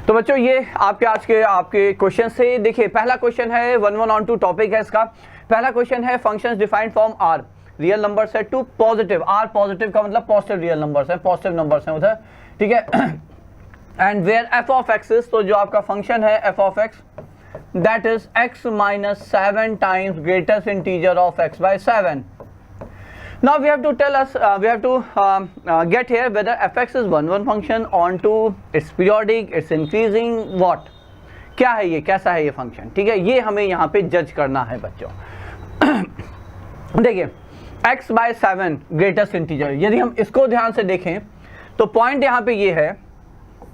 तो बच्चों ये आपके क्वेश्चन से देखिए, पहला क्वेश्चन है 11 टॉपिक है इसका। पहला क्वेश्चन है functions defined from R real number से टू पॉजिटिव। आर पॉजिटिव का मतलब पॉजिटिव रियल नंबर्स हैं, पॉजिटिव नंबर्स हैं उधर, ठीक है। And where f of x is, तो जो आपका फंक्शन है f of x that is x minus 7 times greatest integer of x by 7. Now we have to tell us we have to get here whether fx is one function onto its periodic, it's increasing, what, क्या है ये, कैसा है ये function, ठीक है। ये हमें यहाँ पे जज करना है बच्चों। देखिए x by 7 ग्रेटेस्ट इंटीजर, यदि हम इसको ध्यान से देखें तो पॉइंट यहाँ पे ये है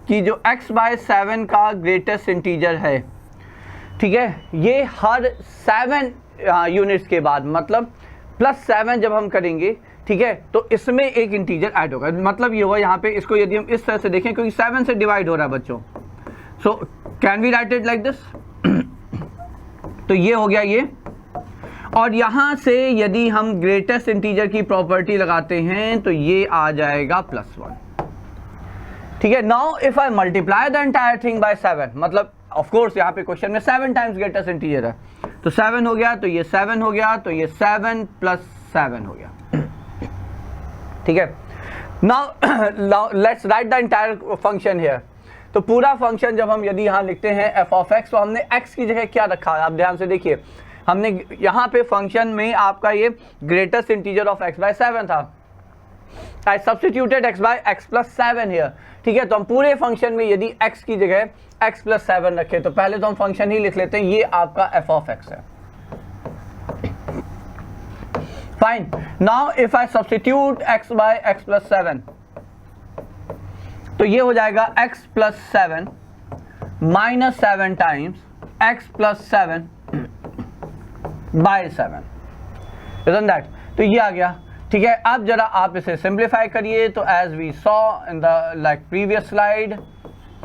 कि जो x by 7 का ग्रेटेस्ट इंटीजर है, ठीक है, ये हर 7 यूनिट्स के बाद मतलब +7 जब हम करेंगे, ठीक है, तो इसमें एक इंटीजर ऐड होगा। मतलब ये होगा यहाँ पे, इसको यदि हम इस तरह से देखें क्योंकि 7 से डिवाइड हो रहा है बच्चों, so can we write it like this. तो ये हो गया ये, और यहाँ से यदि हम ग्रेटेस्ट इंटीजर की प्रॉपर्टी लगाते हैं तो ये आ जाएगा +1, ठीक है। Now if I multiply the entire thing by 7, मतलब ऑफ कोर्स यहाँ पे क्वेश्चन में 7 टाइम्स ग्रेटेस्ट इंटीजर है, तो 7 हो गया, तो ये 7 हो गया, तो ये 7 + 7 हो गया, ठीक है। Now let's write the entire function here. तो पूरा फंक्शन जब हम यदि यहाँ लिखते हैं f ऑफ x, तो हमने x की जगह क्या रखा है आप ध्यान से देखिए। हमने यहाँ पे फंक्शन में आपका ये greatest integer of x by 7 था, I substituted x by x plus 7 here, ठीक है। तो हम पूरे फंक्शन में यदि x की जगह x plus 7 रखें, तो पहले तो हम फंक्शन ही लिख लेते हैं, ये आपका f of x है। Fine, now if I substitute x by x plus 7, तो ये हो जाएगा x plus 7 minus 7 times x plus 7 by 7, isn't that? तो ये आ गया, ठीक है। अब जरा आप इसे सिंप्लीफाई करिए, तो as we saw in the like previous slide,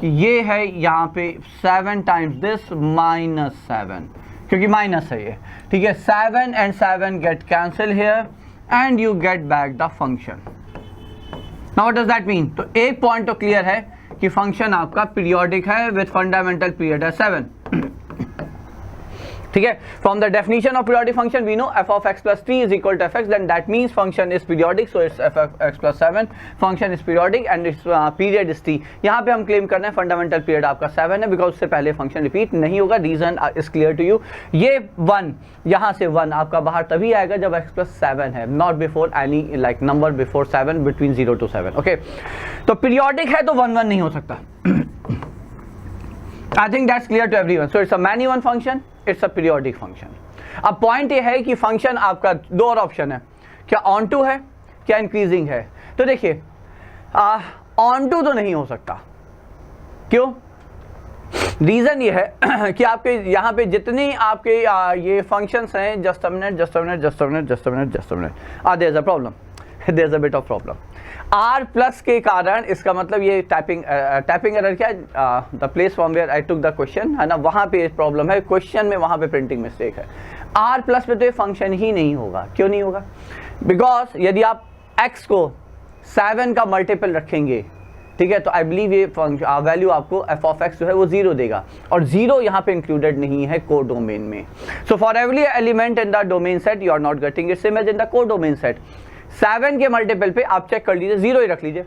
ये है यहाँ पे 7 टाइम्स दिस -7, क्योंकि माइनस है ये, ठीक है। 7 and 7 get cancel here and you get back the function. Now what does that mean? तो एक पॉइंट तो क्लियर है कि फंक्शन आपका पीरियोडिक है विद फंडामेंटल पीरियड है 7, ठीक है। From the definition of periodic function we know f of x plus 3 is equal to fx, then that means function is periodic, so it's f of x plus 7 function is periodic and its period is t। यहाँ पे हम claim कर रहे हैं fundamental period आपका 7 है, because उससे पहले फंक्शन रिपीट नहीं होगा। Reason is clear to you. ये 1 यहाँ से 1 आपका बाहर तभी आएगा जब x plus 7 है, not before any like number before 7 between 0 to 7, okay. तो पीरियोडिक है तो 1 1 नहीं हो सकता। I think that's clear to everyone. So it's a many one function, it's a periodic function. अब पॉइंट ये है कि फंक्शन आपका दो और ऑप्शन है, क्या ऑन टू है क्या इंक्रीजिंग है। तो देखिए ऑन टू तो नहीं हो सकता, क्यों? रीजन ये है कि आपके यहाँ पे जितनी आपके ये फंक्शंस हैं, just a minute, there is a problem, there is a bit of problem. R plus के कारण, इसका मतलब ये टाइपिंग एरर क्या है, the place from where I took the question है ना, वहाँ पे प्रॉब्लम है क्वेश्चन में, वहाँ पे प्रिंटिंग मिस्टेक है। R प्लस पे तो ये फंक्शन ही नहीं होगा। क्यों नहीं होगा? बिकॉज यदि आप x को 7 का मल्टीपल रखेंगे, ठीक है, तो आई बिलीव ये वैल्यू आपको f ऑफ x जो है वो 0 देगा, और 0 यहाँ पे इंक्लूडेड नहीं है को डोमेन में। So for every element in the domain set you are not getting its image in the codomain set. 7 के मल्टीपल पे आप चेक कर लीजिए, 0 ही रख लीजिए।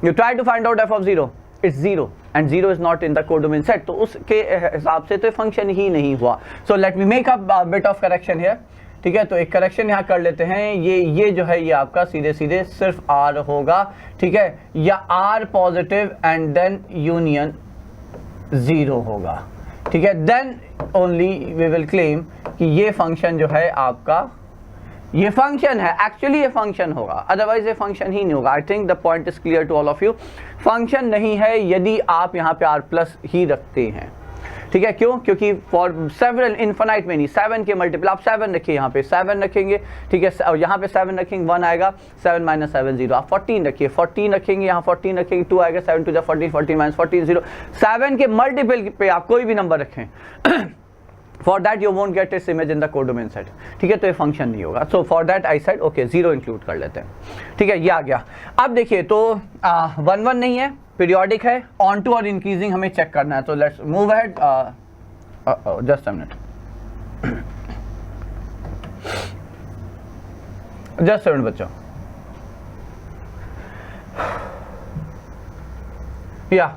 You try to find out f of 0, it's 0 and 0 is not in the codomain set, तो उसके हिसाब से तो फंक्शन ही नहीं हुआ। So let me make a bit of correction here, ठीक है। तो एक करेक्शन यहाँ कर लेते हैं, ये जो है ये आपका सीधे सीधे सिर्फ R होगा, ठीक है, या R positive and then union 0 होगा, ठीक है। Then only we will claim कि ये फंक्शन जो है आपका ये फंक्शन है, एक्चुअली ये फंक्शन होगा, अदरवाइज ये फंक्शन ही नहीं होगा। I think the point is clear to all of you. Function नहीं है यदि आप यहाँ पे R प्लस ही रखते हैं, ठीक है। क्यों? क्योंकि फॉर सेवरल इन्फिनाइट में नहीं, 7 के मल्टीपल आप 7 रखिए, यहाँ पे 7 रखेंगे, ठीक है, और यहाँ पे 7 रखेंगे 1 आएगा, 7 - 7 0। आप 14 रखिए, 14 रखेंगे, यहाँ 14 रखेंगे 2 आएगा, 7 2 14, 14 - 14 0। 7 के मल्टीपल पे आप कोई भी नंबर रखें for that you won't get this image in the codomain set, ठीक है, तो ये फंक्शन नहीं होगा। So for that I said okay 0 include कर लेते हैं, ठीक है, ये आ गया। अब देखिए तो 1 1 नहीं है, पीरियोडिक है, ऑन टू और इंक्रीजिंग हमें चेक करना है, तो let's move ahead, just a minute, just a minute बच्चों, या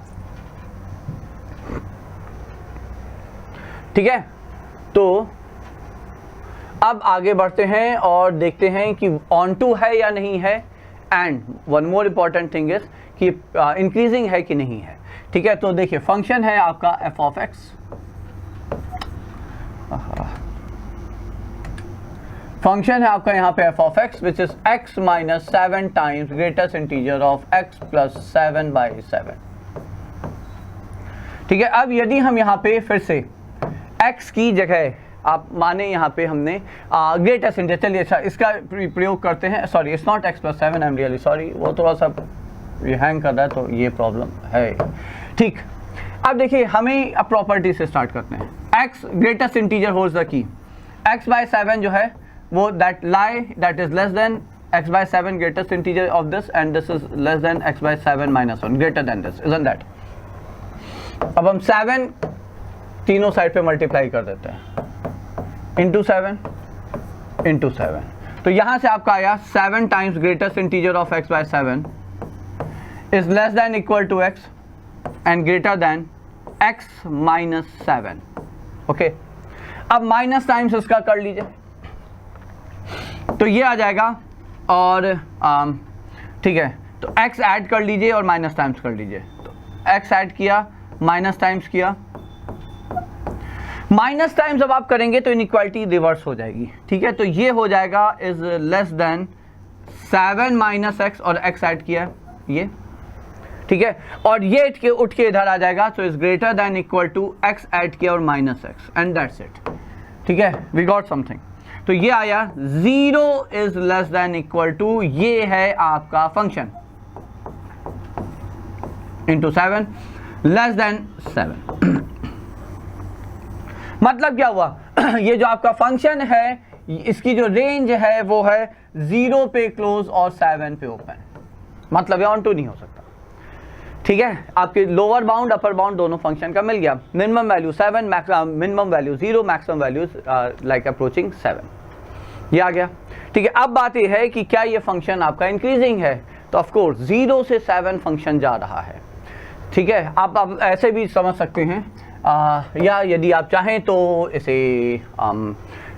ठीक है। तो अब आगे बढ़ते हैं और देखते हैं कि ऑन टू है या नहीं है, and one more important thing is कि इंक्रीजिंग है कि नहीं है, ठीक है। तो देखिए फंक्शन है आपका एफ ऑफ एक्स, फंक्शन है आपका यहाँ पे F of x which is x minus 7 times greatest integer of x plus 7/7, ठीक है। अब यदि हम यहाँ पे फिर से x की जगह आप माने यहाँ पे हमने ग्रेटेस्ट इंटीजर, चलिए अच्छा इसका प्रयोग करते हैं, sorry it's not x plus 7, I am really sorry, वो थोड़ा सा ये हैंग कर रहा है तो ये प्रॉब्लम है, ठीक। अब देखिए हमें अब प्रॉपर्टी से स्टार्ट करते हैं, x greatest integer holds the key, x/7 जो है वो that is less then x/7 greatest integer of this, and this is less then x/7 - 1 greater than this, isn't that. अब हम 7 तीनों साइड पे मल्टीप्लाई कर देते हैं, इंटू 7, तो यहां से आपका आया 7 times greatest integer of x/7 is less than equal to x and greater than x minus 7, okay. अब माइनस टाइम्स इसका कर लीजिए, तो ये आ जाएगा, और ठीक है, तो x ऐड कर लीजिए और माइनस टाइम्स कर लीजिए, तो x ऐड किया माइनस टाइम्स किया, माइनस टाइम्स जब आप करेंगे तो इनइक्वालिटी रिवर्स हो जाएगी, ठीक है। तो ये हो जाएगा is less then 7 minus x, और x ऐड किया ये, ठीक है, और ये उठ के इधर आ जाएगा, तो is greater than equal to x add किया और minus x, and that's it, ठीक है, वी गॉट समथिंग। तो ये आया 0 is less than equal to, ये है आपका फंक्शन, इंटू 7 लेस देन 7 मतलब क्या हुआ ये जो आपका फंक्शन है इसकी जो रेंज है वो है 0 पे क्लोज और 7 पे ओपन, मतलब ये ऑन टू नहीं हो सकता, ठीक है। आपके लोअर बाउंड अपर बाउंड दोनों फंक्शन का मिल गया, minimum value 7, minimum value 0, maximum value like approaching 7, ये आ गया, ठीक है। अब बात ये है कि क्या ये फंक्शन आपका इंक्रीजिंग है, तो ऑफ कोर्स 0 से 7 फंक्शन जा रहा है, ठीक है। आप ऐसे भी समझ सकते हैं, या यदि आप चाहें तो इसे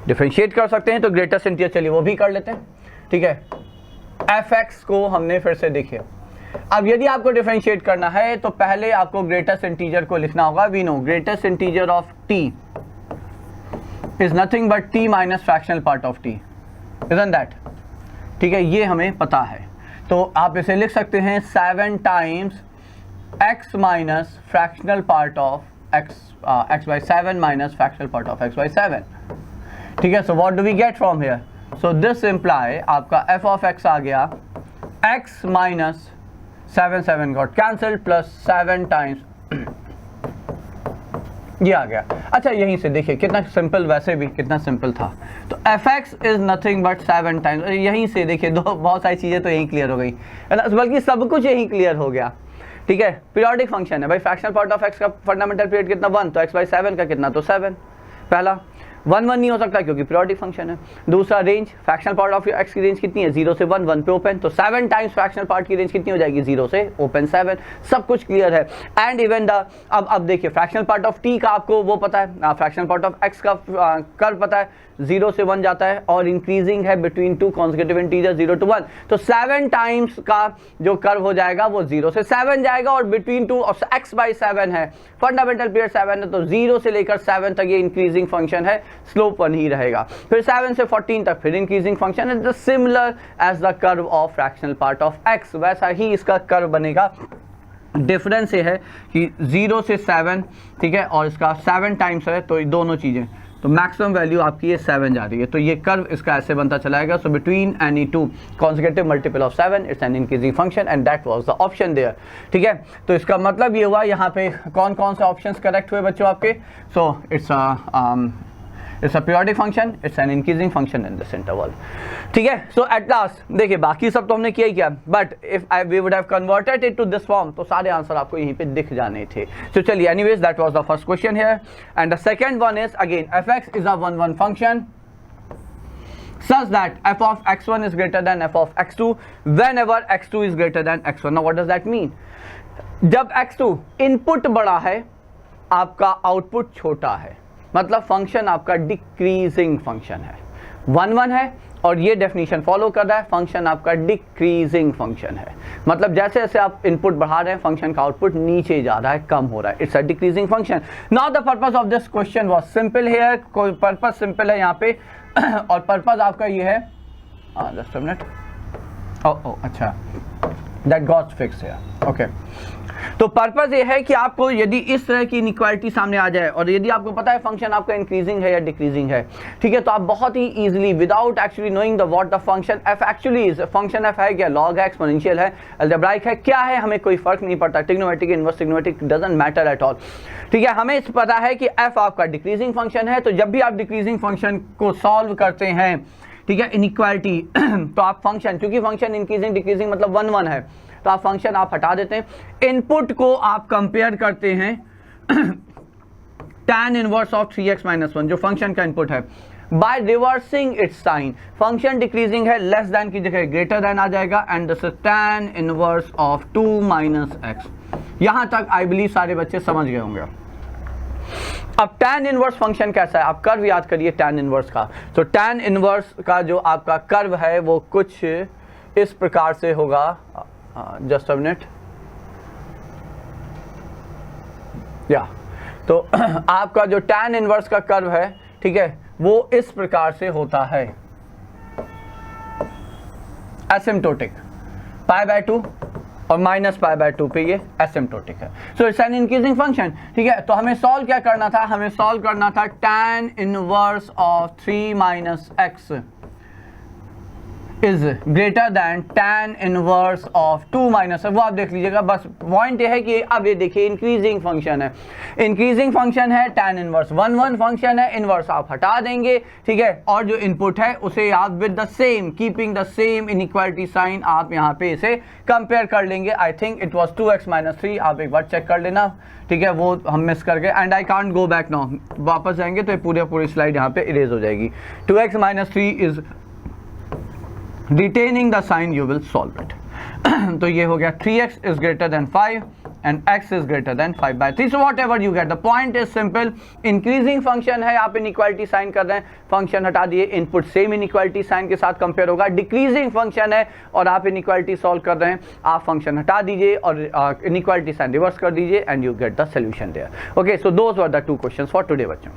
डिफरेंशिएट कर सकते हैं, तो ग्रेटेस्ट इंटीजर चलिए वो भी कर लेते हैं, ठीक है। एफ एक्स को हमने फिर से देखिए, अब यदि आपको डिफरेंशिएट करना है तो पहले आपको ग्रेटेस्ट इंटीजर को लिखना होगा, we know greatest integer of t is nothing but t minus fractional part of t, isn't that, ठीक है, ये हमें पता है। तो आप इसे लिख सकते हैं 7 times x minus fractional part of x/7 minus fractional part of x/7, ठीक है। So what do we get from here, so this imply आपका f ऑफ x आ गया x minus 7 got cancel plus 7 times ये आ गया। अच्छा यहीं से देखिए कितना सिंपल, वैसे भी कितना सिंपल था, तो F x is nothing but 7 times, यहीं से देखिए बहुत सारी चीज़ें तो यहीं क्लियर हो गई है ना, बल्कि सब कुछ यहीं क्लियर हो गया, ठीक है। पीरियोडिक फंक्शन है भाई, फ्रैक्शनल पार्ट ऑफ एक्स का फंडामेंटल पीरियड कितना 1, तो x/7 का कितना, तो 7, पहला 1 1 नहीं हो सकता क्योंकि पीरियोडिक फंक्शन है। दूसरा range, fractional part of x की रेंज कितनी है 0 से 1, 1 पे ओपन, तो 7 टाइम्स फ्रैक्शनल पार्ट की रेंज कितनी हो जाएगी 0 से ओपन 7, सब कुछ क्लियर है। एंड इवन द अब देखिए फ्रैक्शनल पार्ट ऑफ t का आपको वो पता है, फ्रैक्शनल पार्ट ऑफ x का कर्व पता है, 0 से 1 जाता है और इंक्रीजिंग है बिटवीन 2 कॉन्सेक्यूटिव इंटीजर 0 to 1, तो 7 टाइम्स का जो कर्व हो जाएगा वो 0 से 7 जाएगा और बिटवीन 2 और x/7 है, फंडामेंटल पीरियड 7 है, तो 0 से लेकर 7 तक ये इंक्रीजिंग फंक्शन है, स्लोप 1 ही रहेगा। फिर 7 से 14 तक फिर इंक्रीजिंग फंक्शन है, similar as the curve of fractional part of x, वैसा ही इसका कर्व बनेगा। डिफरेंस ये है कि 0 से 7, ठीक है, और इसका 7 टाइम्स है, तो दोनों चीज़ें, तो मैक्सिमम वैल्यू आपकी ये 7 जा रही है, तो ये कर्व इसका ऐसे बनता चलाएगा। So between any 2 consecutive multiple of 7 it's an increasing function and that was the option there, ठीक है। तो इसका मतलब ये हुआ यहाँ पे कौन कौन से ऑप्शंस करेक्ट हुए बच्चों आपके, so it's it's a periodic function, it's an increasing function in this interval. ठीक है, सो एट लास्ट देखिए बाकी सब तो हमने किया ही किया, but if we would have converted it to this form तो सारे आंसर आपको यहीं पे दिख जाने थे। सो चलिए, anyways that was the first question here and the second one is again fx is a 1-1 function such that f of x1 is greater than f of x2 whenever x2 is greater than x1. Now what does that mean? जब x2 input बड़ा है, आपका output छोटा है, मतलब function आपका decreasing function है, 1-1 है और ये डेफिनेशन फॉलो कर रहा है, फंक्शन आपका डिक्रीजिंग फंक्शन है, मतलब जैसे जैसे आप इनपुट बढ़ा रहे हैं फंक्शन का आउटपुट नीचे जा रहा है, कम हो रहा है, it's a decreasing function. Now the purpose of this question was simple here, कोई पर्पस सिंपल है यहाँ पे और पर्पस आपका ये है, जस्ट अ मिनट, अच्छा, that got fix here, okay. तो पर्पस ये है कि आपको यदि इस तरह की इनइक्वालिटी सामने आ जाए और यदि आपको पता है फंक्शन आपका इंक्रीजिंग है या डिक्रीजिंग है, ठीक है, तो आप बहुत ही easily without actually knowing the what the function F actually is, function F है क्या, लॉग है, एक्सपोनेंशियल है, अलजेब्राइक है, क्या है, हमें कोई फर्क नहीं पड़ता, trigonometric, inverse trigonometric, doesn't matter at all. ठीक है, हमें इस पता है कि एफ आपका डिक्रीजिंग फंक्शन है, तो जब भी आप डिक्रीजिंग फंक्शन को सॉल्व करते हैं, ठीक है, इनइक्वालिटी तो आप फंक्शन, क्योंकि फंक्शन इंक्रीजिंग डिक्रीजिंग मतलब 1-1 है, तो आप फंक्शन आप हटा देते हैं, इनपुट को आप कंपेयर करते हैं tan इनवर्स ऑफ 3x - 1 जो फंक्शन का इनपुट है, by reversing its sign, function decreasing है, लेस देन की जगह ग्रेटर देन आ जाएगा and this is tan inverse of 2 - x। यहां तक आई बिलीव सारे बच्चे समझ गए होंगे। अब tan इनवर्स फंक्शन कैसा है, आप कर्व याद करिए tan इनवर्स का, तो tan इनवर्स का जो आपका कर्व है वो कुछ इस प्रकार से होगा, जस्ट अ मिनट, या तो आपका जो tan इनवर्स का कर्व है, ठीक है, वो इस प्रकार से होता है, एसिम्प्टोटिक π/2 और -π/2 पे ये एसिम्प्टोटिक है, so it's an increasing function. ठीक है, तो हमें सॉल्व क्या करना था, हमें सॉल्व करना था tan inverse of 3 - x is greater than tan inverse of 2 - वो आप देख लीजिएगा, बस पॉइंट ये है कि अब ये देखिए इंक्रीजिंग फंक्शन है, इंक्रीजिंग फंक्शन है, tan इनवर्स 1-1 फंक्शन है, इनवर्स आप हटा देंगे, ठीक है, और जो इनपुट है उसे आप with the same keeping the same inequality sign आप यहाँ पे इसे कंपेयर कर लेंगे। I think it was 2x - 3, आप एक बार चेक कर लेना, ठीक है, वो हम मिस कर गए and I can't go back now, वापस जाएंगे तो पूरी स्लाइड यहाँ पे इरेज हो जाएगी। 2x - 3 is retaining the sign you will solve it तो ये हो गया 3x is greater than 5 and x is greater than 5/3, so whatever you get, the point is simple, increasing function है, आप inequality sign कर रहे हैं, फंक्शन हटा दिए, इनपुट सेम इनइक्वालिटी साइन के साथ कंपेयर होगा, डिक्रीजिंग फंक्शन है और आप इनइक्वालिटी सॉल्व कर रहे हैं, आप फंक्शन हटा दीजिए और इनइक्वालिटी साइन रिवर्स कर दीजिए and you get the solution there. Okay, so those were the 2 questions for today बच्चों।